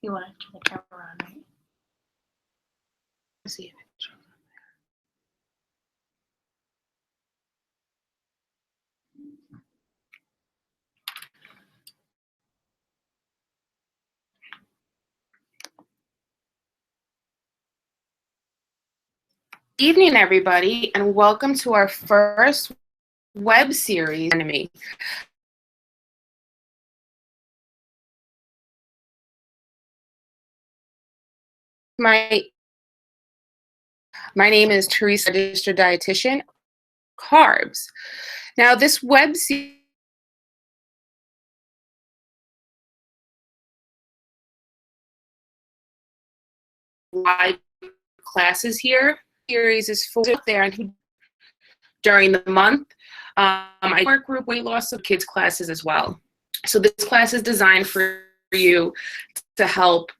You want to turn the camera on, right? Let's see if it shows up there. Evening, everybody, and welcome to our first web series, Enemy. My name is Teresa, registered dietitian. Carbs. Now, this web series live classes here. Series is full there during the month. I work group weight loss of kids classes as well. So this class is designed for you to help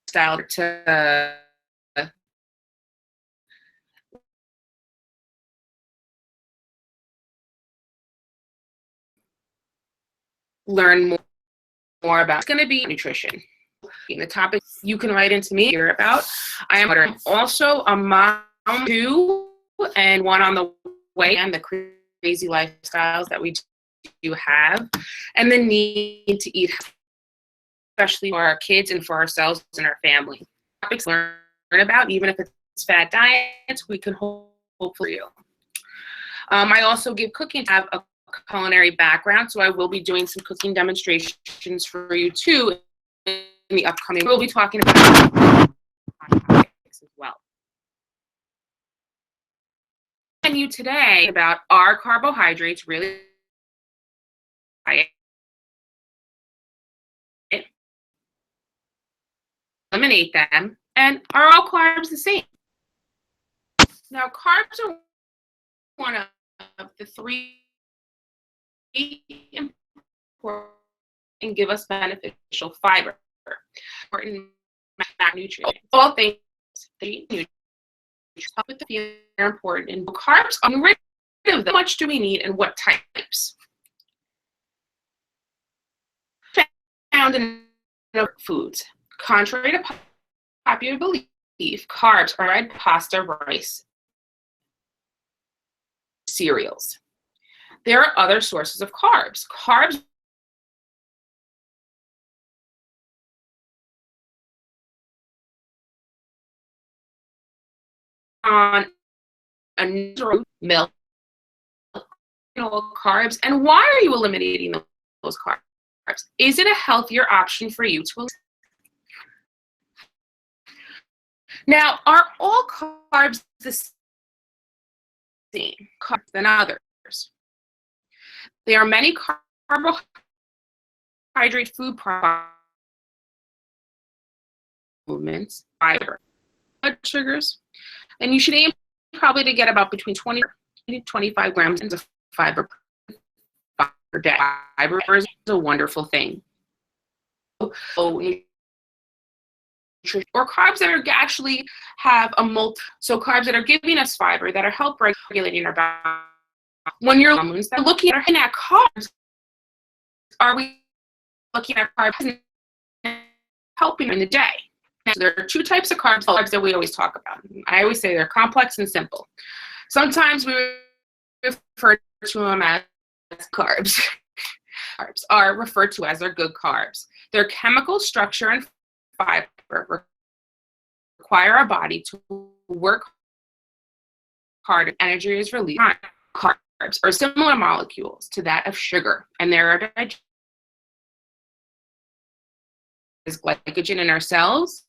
style to learn more about. It's going to be nutrition. The topic you can write into me here about. I am also a mom too, and one on the way, and the crazy lifestyles that we do have, and the need to eat, especially for our kids and for ourselves and our family. Topics to learn about, even if it's fad diets, we can hopefully you. I also give cooking. I have a culinary background, so I will be doing some cooking demonstrations for you too in the upcoming. We'll be talking about topics as well. And you today about our carbohydrates really eliminate them, and are all carbs the same? Now, carbs are one of the three important and give us beneficial fiber, important macronutrients. All things that with the feel are important, and carbs are rid of them. How much do we need, and what types? Found in foods. Contrary to popular belief, carbs are red pasta, rice, cereals. There are other sources of carbs. Carbs on a milk, carbs, and why are you eliminating those carbs? Is it a healthier option for you to? Now, are all carbs the same carbs than others? There are many carbohydrate food movements, fiber, blood sugars, and you should aim probably to get about between 20 to 25 grams of fiber per day. Fiber is a wonderful thing. Or carbs that are actually have a so carbs that are giving us fiber that are help regulating our body. When you're looking at carbs, are we looking at carbs helping in the day? So there are two types of carbs that we always talk about. I always say they're complex and simple. Sometimes we refer to them as carbs. Carbs are referred to as their good carbs. Their chemical structure and fiber require our body to work hard, and energy is released. Carbs are similar molecules to that of sugar, and there is glycogen in our cells.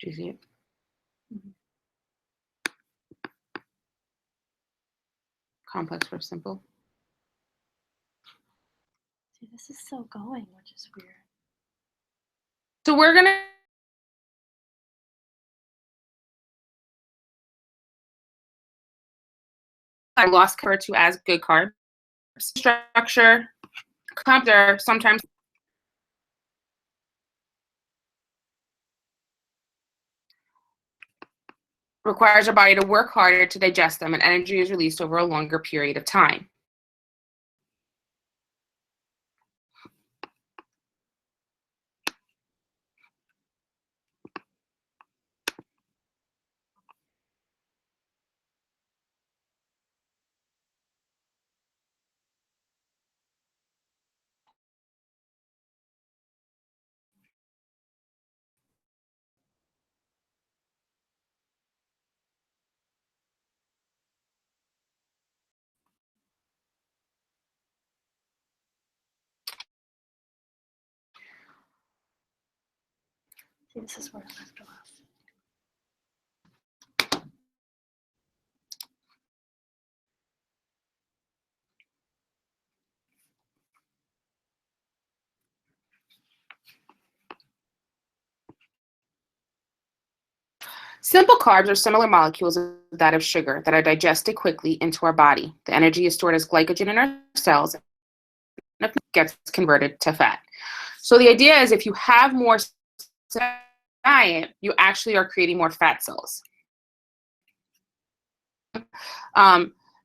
Do you see it? Complex versus simple. See, this is still going, which is weird. So we're gonna lost referred to as good carbs. Structure, are sometimes requires our body to work harder to digest them, and energy is released over a longer period of time. See, this is where I left off. Simple carbs are similar molecules to that of sugar that are digested quickly into our body. The energy is stored as glycogen in our cells and gets converted to fat. So the idea is if you have more diet, you actually are creating more fat cells.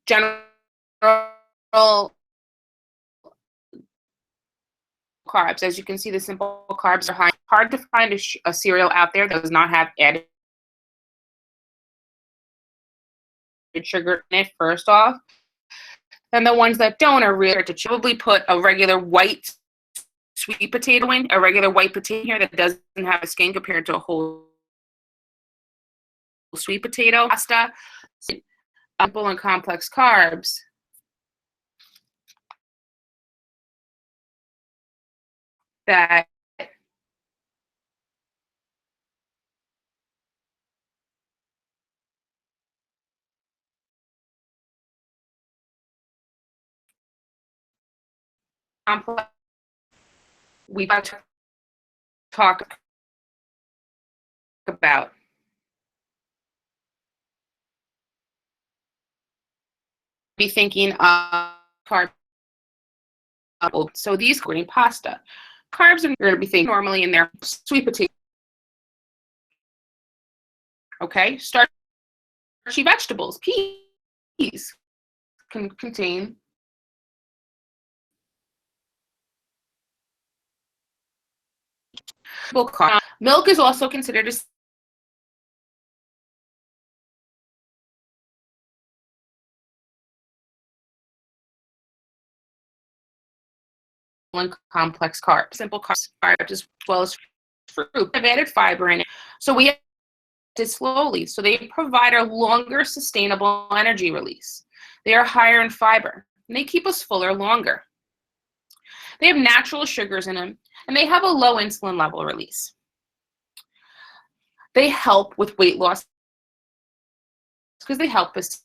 General carbs, as you can see, the simple carbs are high. Hard to find a cereal out there that does not have added sugar in it, first off. And the ones that don't are really to probably put a regular white sweet potato in, a regular white potato here that doesn't have a skin compared to a whole sweet potato pasta. Simple and complex carbs that complex we got to talk about. Be thinking of carbs. So these green pasta carbs are going to be thinking normally in their sweet potato. Okay, starchy vegetables, peas can contain carbs. Milk is also considered a complex carbs. Simple carbs as well as fruit have added fiber in it. So we it slowly. So they provide a longer sustainable energy release. They are higher in fiber and they keep us fuller longer. They have natural sugars in them and they have a low insulin level release. They help with weight loss because they help us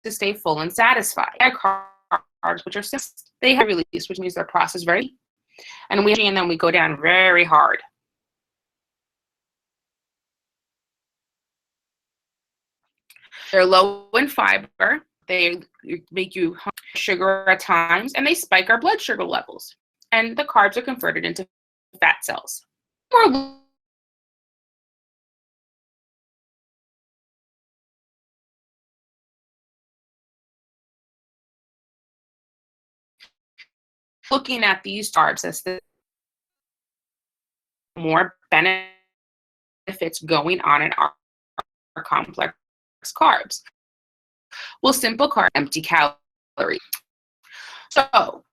to stay full and satisfied. Carbs, which are they have release, which means they're processed very, and then we go down very hard. They're low in fiber. They make you sugar at times, and they spike our blood sugar levels. And the carbs are converted into fat cells. We're looking at these carbs as the more benefits going on in our complex carbs. Well, simple carb, empty calorie. So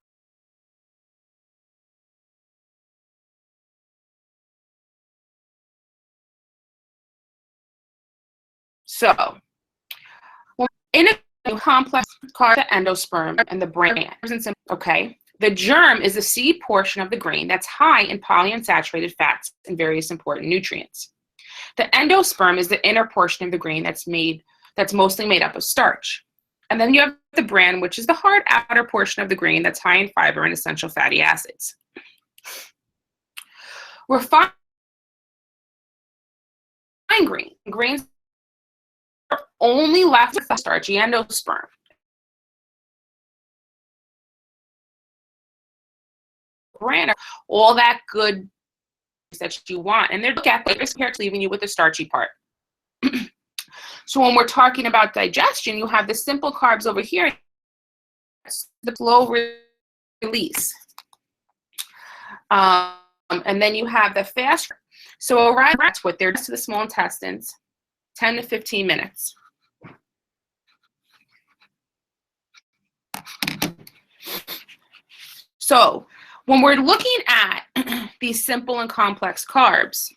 in a complex carb, the endosperm and the brain, okay, The germ is the seed portion of the grain that's high in polyunsaturated fats and various important nutrients. The endosperm is the inner portion of the grain that's mostly made up of starch. And then you have the bran, which is the hard outer portion of the grain that's high in fiber and essential fatty acids. Refined grains are only left with the starchy endosperm. Bran, all that good that you want, and they're compared to leaving you with the starchy part. So when we're talking about digestion, you have the simple carbs over here, the slow release, and then you have the fast. So around that's what they're to the small intestines, 10 to 15 minutes. So when we're looking at these simple and complex carbs,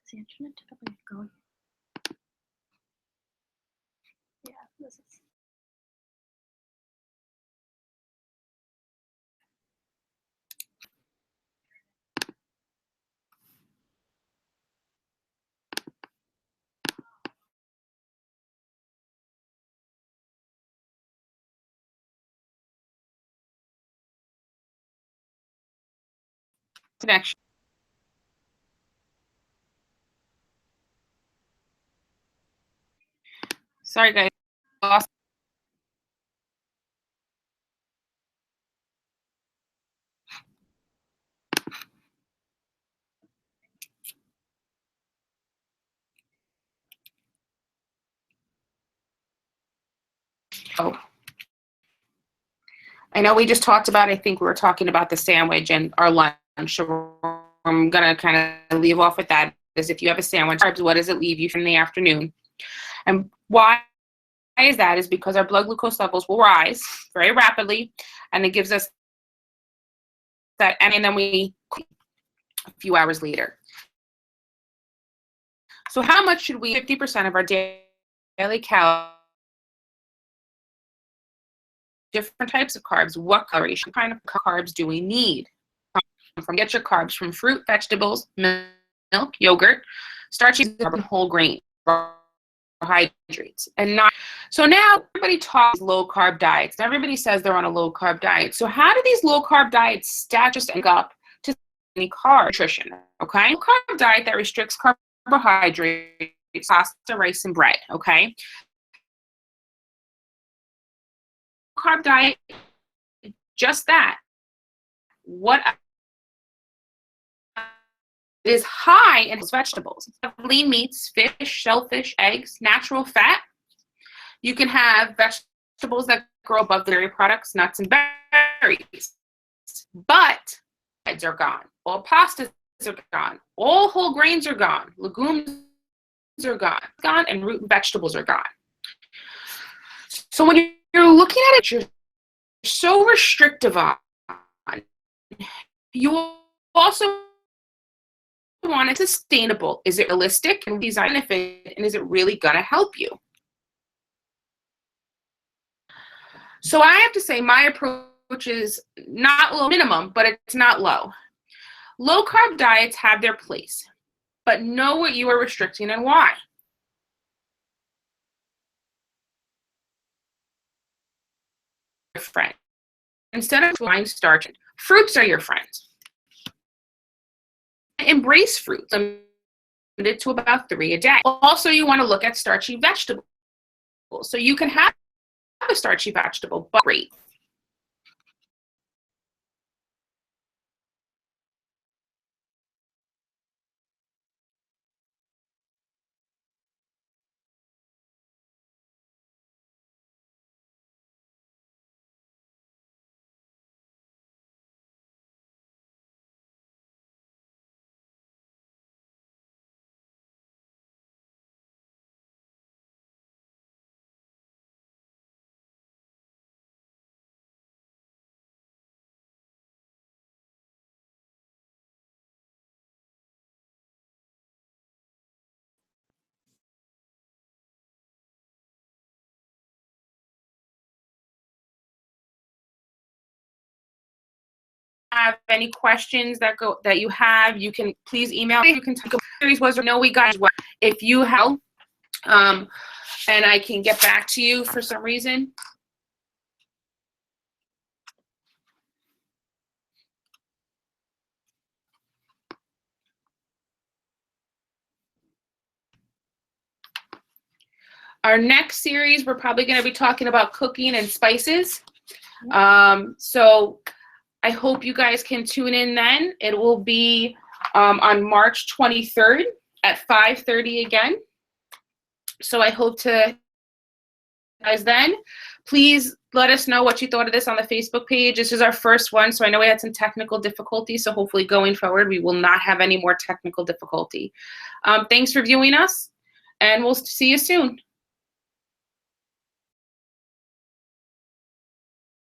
Does the internet typically go? Yeah, this is. connection. Sorry, guys. Oh. I know we just talked about, I think we were talking about the sandwich and our lunch. So I'm going to kind of leave off with that. Is if you have a sandwich, what does it leave you from the afternoon? And why is that? Is because our blood glucose levels will rise very rapidly, and it gives us that, and then we a few hours later. So how much should we, 50% of our daily calories, different types of carbs, what calories, kind of carbs do we need? Get your carbs from fruit, vegetables, milk, yogurt, starchy, and whole grain, carbohydrates, and not. So now everybody talks low carb diets. Everybody says they're on a low carb diet. So how do these low carb diets stack just up to any carb nutrition? Okay, low carb diet that restricts carbohydrates, pasta, rice, and bread. Okay, carb diet, just that. What is high in vegetables, lean meats, fish, shellfish, eggs, natural fat. You can have vegetables that grow above the dairy products, nuts, and berries. But eggs are gone. All pastas are gone. All whole grains are gone. Legumes are gone, and root and vegetables are gone. So when you're looking at it, you're so restrictive on. You also want it sustainable. Is it realistic and design benefit, and is it really gonna help you? So I have to say my approach which is not low minimum, but it's not low. Low carb diets have their place, but know what you are restricting and why. Friend. Instead of blind starch, fruits are your friends. Embrace fruits. Limited to about 3 a day. Also, you want to look at starchy vegetables. So you can have a starchy vegetable, but great. Have any questions that you have, you can please email me. You can talk about series was or no, we got well. If you have, and I can get back to you for some reason. Our next series, we're probably going to be talking about cooking and spices. So I hope you guys can tune in then. It will be on March 23rd at 5:30 again. So I hope to guys then. Please let us know what you thought of this on the Facebook page. This is our first one, so I know we had some technical difficulties, so hopefully going forward we will not have any more technical difficulty. Thanks for viewing us, and we'll see you soon.